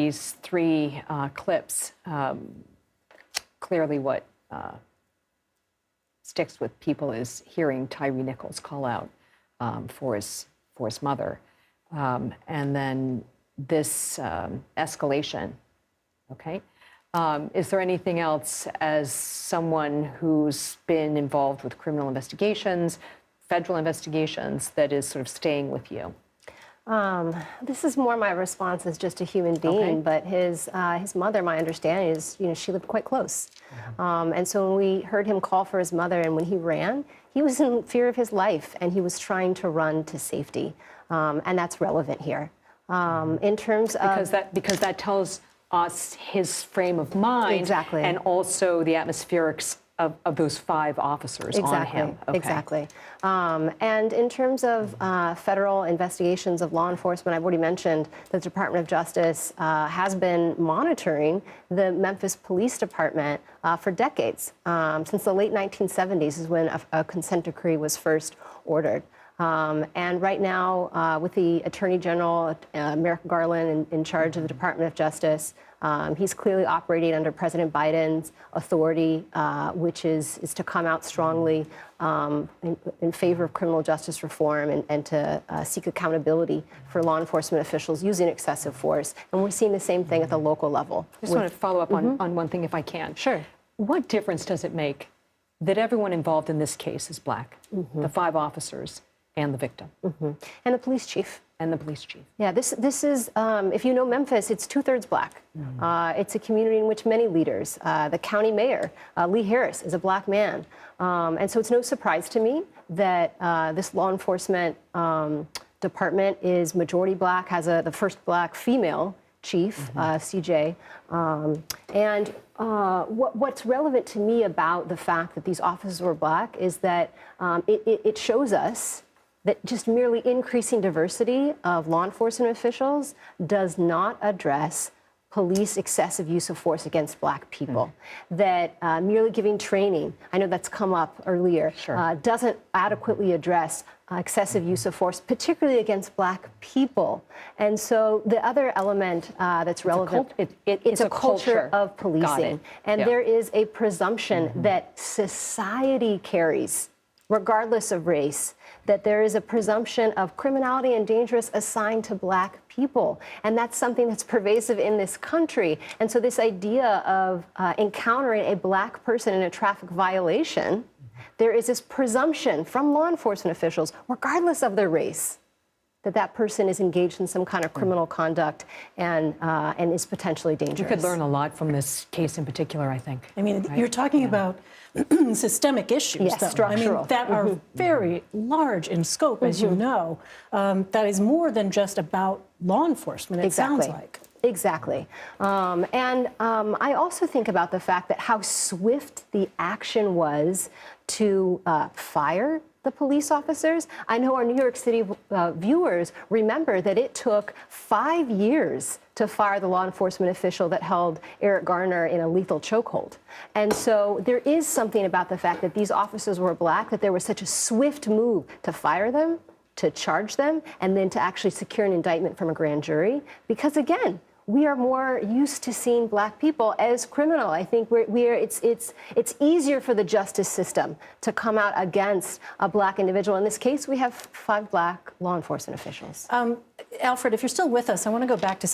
these three clips, clearly what sticks with people is hearing Tyre Nichols call out for his mother. And then this escalation, okay? Is there anything else, as someone who's been involved with criminal investigations, federal investigations, that is sort of staying with you? This is more my response as just a human being, but his mother, my understanding is, she lived quite close. And so when we heard him call for his mother and when he ran, he was in fear of his life and he was trying to run to safety. And that's relevant here. In terms of... Because that tells us his frame of mind. Exactly. And also the atmospherics of those five officers on him. Okay. Exactly. And in terms of federal investigations of law enforcement, I've already mentioned that the Department of Justice has been monitoring the Memphis Police Department for decades. Since the late 1970s is when a consent decree was first ordered. And right now, with the Attorney General, Merrick Garland, in charge of the Department of Justice, he's clearly operating under President Biden's authority, which is to come out strongly in favor of criminal justice reform and to seek accountability for law enforcement officials using excessive force. And we're seeing the same thing at the local level. I just want to follow up on one thing, if I can. Sure. What difference does it make that everyone involved in this case is black? The five officers and the victim. And the police chief. And the police chief. Yeah, this is, if you know Memphis, it's 2/3 black. It's a community in which many leaders, the county mayor, Lee Harris, is a black man. And so it's no surprise to me that this law enforcement department is majority black, has the first black female chief, CJ. And what's relevant to me about the fact that these officers were black is that it shows us that just merely increasing diversity of law enforcement officials does not address police excessive use of force against black people. That merely giving training, I know that's come up earlier, doesn't adequately address excessive use of force, particularly against black people. And so the other element that's relevant, it's a culture of policing. And there is a presumption that society carries, regardless of race, that there is a presumption of criminality and dangerous assigned to black people. And that's something that's pervasive in this country. And so this idea of encountering a black person in a traffic violation, there is this presumption from law enforcement officials, regardless of their race, that person is engaged in some kind of criminal conduct and is potentially dangerous. You could learn a lot from this case in particular, I think. I mean, you're talking about systemic issues, though. Structural. I mean, that are very large in scope, as you know. That is more than just about law enforcement, it sounds like. Exactly. I also think about the fact that how swift the action was to fire the police officers. I know our New York City viewers remember that it took 5 years to fire the law enforcement official that held Eric Garner in a lethal chokehold. And so there is something about the fact that these officers were black, that there was such a swift move to fire them, to charge them, and then to actually secure an indictment from a grand jury. Because again, we are more used to seeing black people as criminal. I think it's easier for the justice system to come out against a black individual. In this case, we have 5 black law enforcement officials. Alfred, if you're still with us, I want to go back to